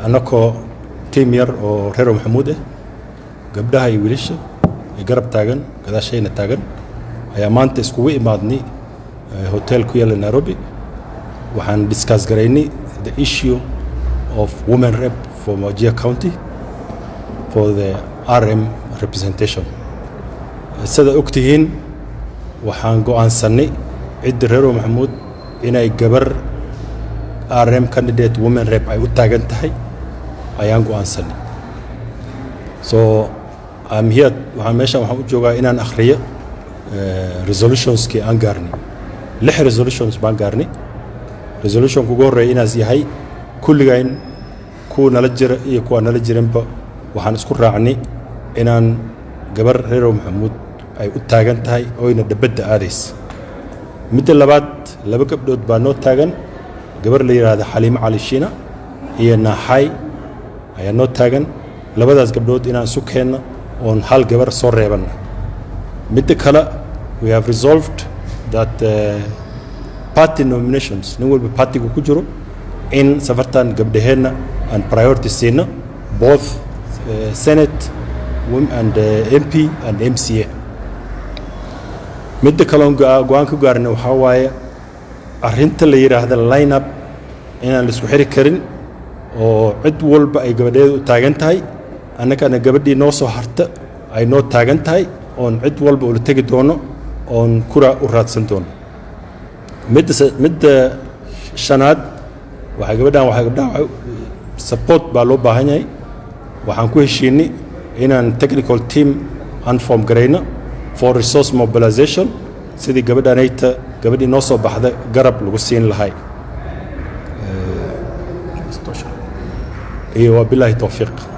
anako team yar oo reer Maxamuud ah gabdhaha iyo wiilasha ay garab taagan gadaashayna taagan ayaa maanta iskugu imaadnay hotel ku yaala Nairobi waxaan discuss garaynay the issue of women rep for Wajir County for the RM representation. sida ogtihiin waxaan go'aansanay cid reer Maxamuud inay gabar RM candidate women rep ay u taagan tahay ayaan go'aansanay. So I'm here waxaan u joogaa inaan akhriyo resolutions ki aan gaarnay 6 resolutions baan gaarnay. resolution ugu horeeyay inaas yahay kulligayn ku nala jira iyo kuwa nala jiranba waxaan isku raacnay inaan gabar reer Maxamuud ay u taagan tahay oo ina dabadda aadays. mid labaad laba gabdhood baa noo taagan gabar la yiraahdo Xaliima Cali Shiina iyo Naxay ayaa noo taagan labadaas gabdhood inaan isu keenno oon hal gabar soo reebano. mid kale we have resolved that party nominations nin walba party-gu ku jiro in safartan gabdhaheena and priority siino both Senate and MP and MCA. mid kale go'aan ku gaarnay waxa waaye arrinta la yiraahdo line up inaan la isku xiri karin oo cid walba ay gabadheedu u taagan tahay annagana gabadhii noo soo harta ay noo taagan tahay oon cid walba u tagi doono oon kura u raadsan doono. mid shanaad waxa gabadhan support baa loo baahan yahay waxaan ku heshiinay inaan technical team aan form gareyno for resource mobilization sidii gabadhii noo soo baxda garab lagu siin lahay. iyo wabillahi tawfiiq.